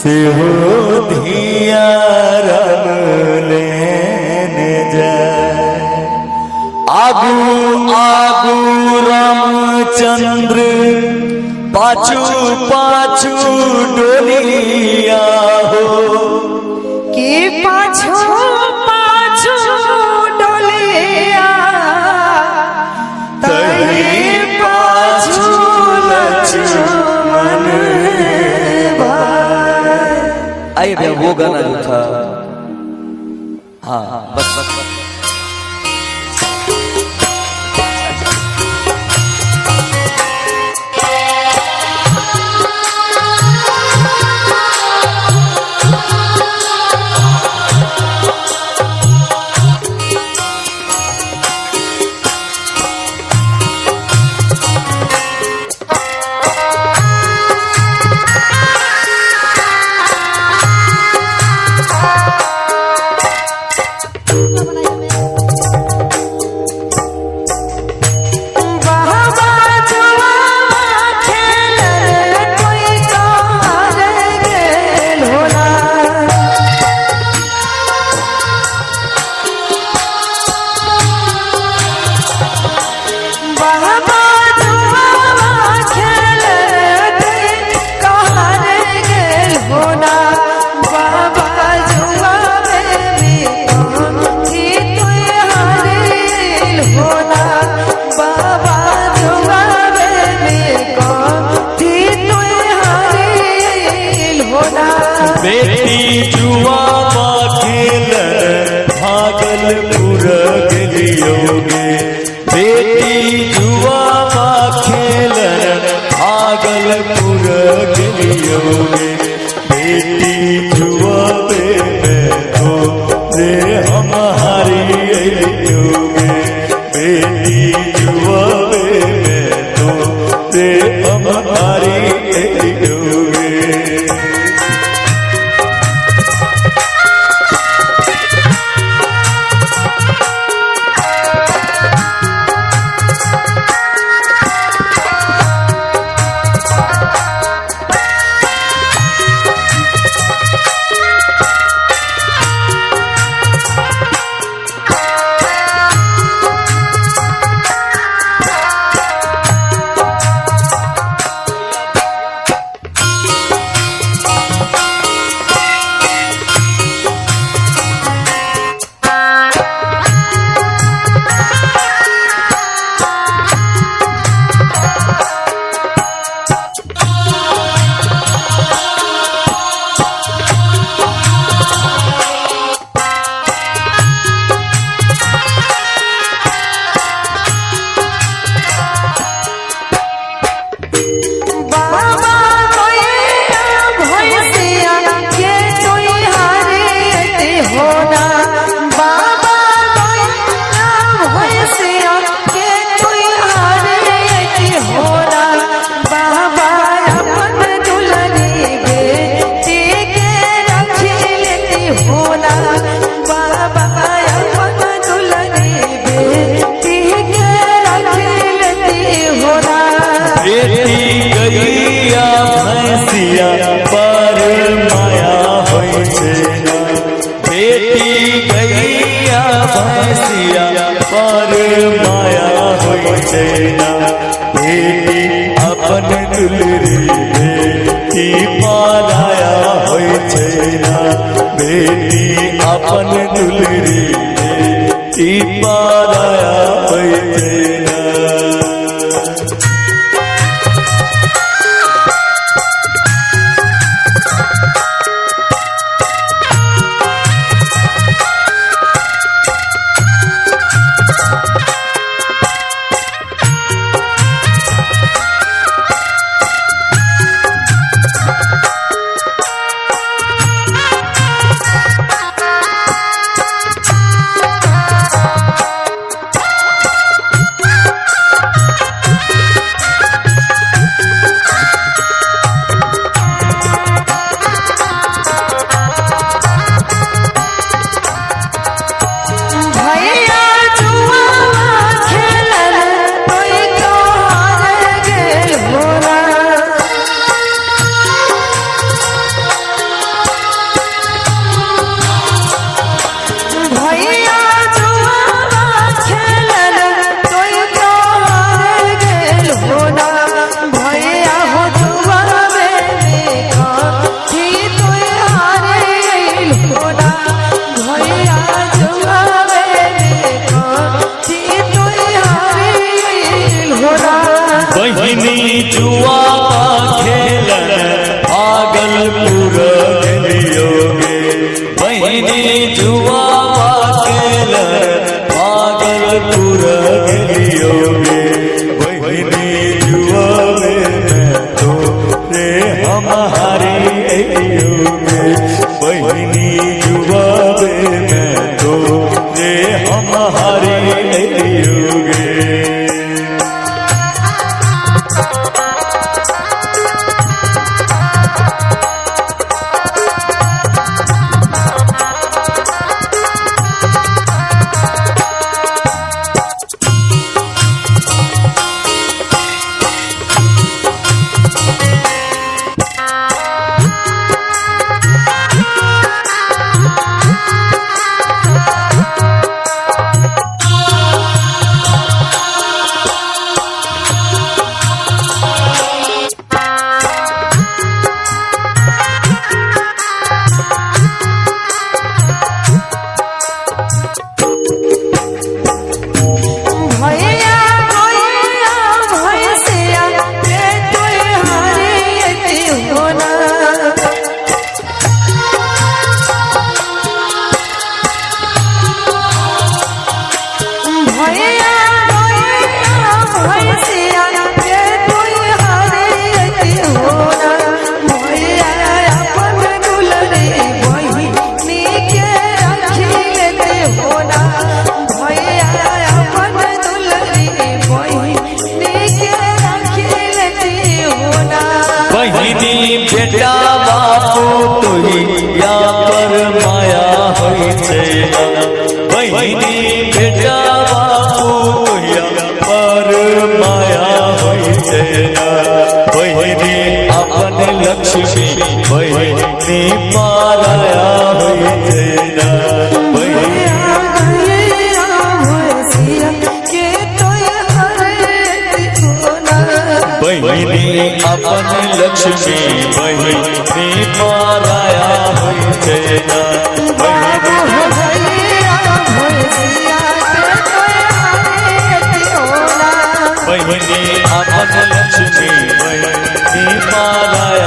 से हो धिया रंग लेने जाए। आगू आगू रामचंद्र पाछू पाछू डोलिया हो कि पाछू पाछू डोलिया तही पाछू लक्ष्मण भाई। आइए भैया वो गाना जो था, हाँ बस बस बस। बेटी जुआ खेल भागलपुर गलियोगे, बेटी जुआ खेल भागलपुर गलियोगे। बेटी जुआ तो रे हमारी अलियोगे, बेटी जुआ तो रे हमारी अलियोगे। बेटी अपन दुलरी बेटी पाराया होय छै ना, बेटी अपन दुलरी बेटी पाराया होय छै ना। बहिनी जुआ खेलन भागलपुर गेलियोगे बहिनी जुआ खेलन भागलपुर गेलियोगे बहिनी जुआ में तो रे हम हारी गेलियोगे बहिनी जुआ में तो रे हम हारी गेलियोगे बेटा बापू तुही या पर माया होई छे बहिनी बेटा बापू तुही पर माया होई छे बहिनी अपन लक्ष्मी बहिनी माराया होई छे बहिनी अपन लक्ष्मी बहिनी माराया होई छे बहिनी अपन लक्ष्मी बहिनी माराया